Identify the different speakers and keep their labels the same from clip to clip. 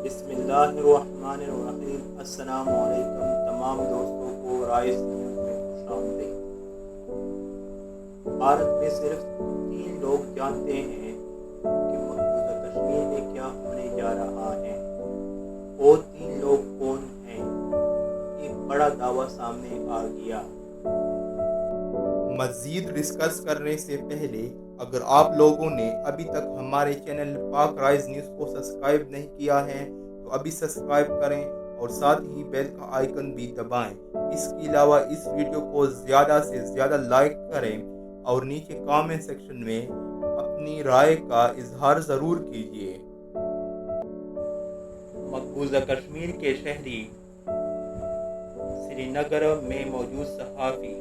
Speaker 1: بسم اللہ الرحمن الرحیم۔ السلام علیکم تمام دوستوں کو رائس نیوز میں خوش آمدید۔ بھارت میں صرف 3 لوگ جانتے ہیں کہ مقبوضہ کشمیر میں کیا ہونے جا رہا ہے۔ وہ 3 لوگ کون ہیں؟ ایک بڑا دعویٰ سامنے آ گیا۔
Speaker 2: مزید ڈسکس کرنے سے پہلے اگر آپ لوگوں نے ابھی تک ہمارے چینل پاک رائز نیوز کو سبسکرائب نہیں کیا ہے تو ابھی سبسکرائب کریں اور ساتھ ہی بیل کا آئیکن بھی دبائیں۔ اس کے علاوہ اس ویڈیو کو زیادہ سے زیادہ لائک کریں اور نیچے کامنٹ سیکشن میں اپنی رائے کا اظہار ضرور کیجیے۔
Speaker 1: مقبوضہ کشمیر کے شہری سری نگر میں موجود صحافی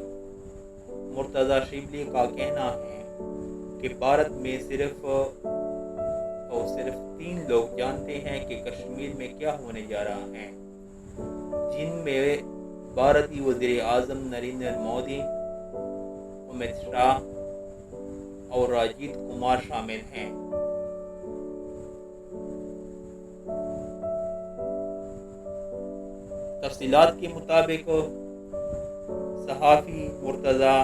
Speaker 1: مرتضی شبلی کا کہنا ہے کہ بھارت میں صرف 3 لوگ جانتے ہیں کہ کشمیر میں کیا ہونے جا رہا ہے، جن میں بھارتی وزیر اعظم نریندر مودی، امت شاہ اور راجیت کمار شامل ہیں۔ تفصیلات کے مطابق صحافی مرتضی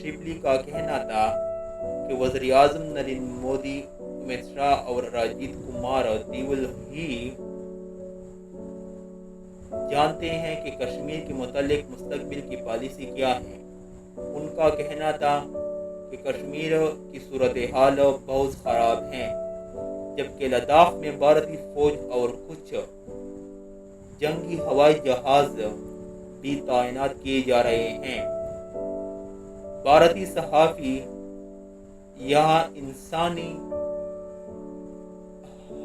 Speaker 1: شبلی کا کہنا تھا کہ وزیر اعظم نریندر مودی، امت شاہ اور راجیت کمار دیول ہی جانتے ہیں کہ کشمیر کے متعلق مستقبل کی پالیسی کیا ہے۔ ان کا کہنا تھا کہ کشمیر کی صورتحال بہت خراب ہے، جبکہ لداخ میں بھارتی فوج اور کچھ جنگی ہوائی جہاز بھی تعینات کیے جا رہے ہیں۔ بھارتی صحافی یہاں انسانی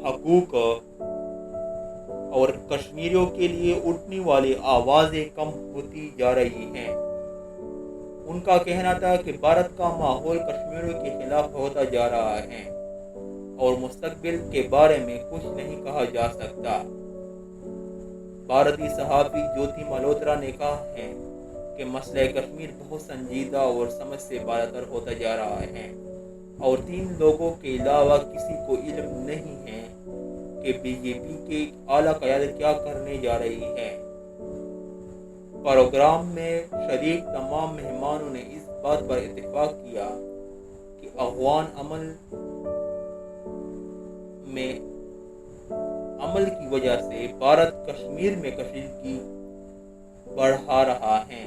Speaker 1: حقوق اور کشمیریوں کے لیے اٹھنے والی آوازیں کم ہوتی جا رہی ہیں۔ ان کا کہنا تھا کہ بھارت کا ماحول کشمیریوں کے خلاف ہوتا جا رہا ہے اور مستقبل کے بارے میں کچھ نہیں کہا جا سکتا۔ بھارتی صحافی جیوتی ملہوترا نے کہا ہے کہ مسئلہ کشمیر بہت سنجیدہ اور سمجھ سے بالاتر ہوتا جا رہا ہے اور 3 لوگوں کے علاوہ کسی کو علم نہیں ہے کہ بی جے پی کی اعلیٰ قیادت کیا کرنے جا رہی ہے۔ پروگرام میں شریک تمام مہمانوں نے اس بات پر اتفاق کیا کہ افغان عمل کی وجہ سے بھارت کشمیر میں کشیدگی بڑھا رہا ہے۔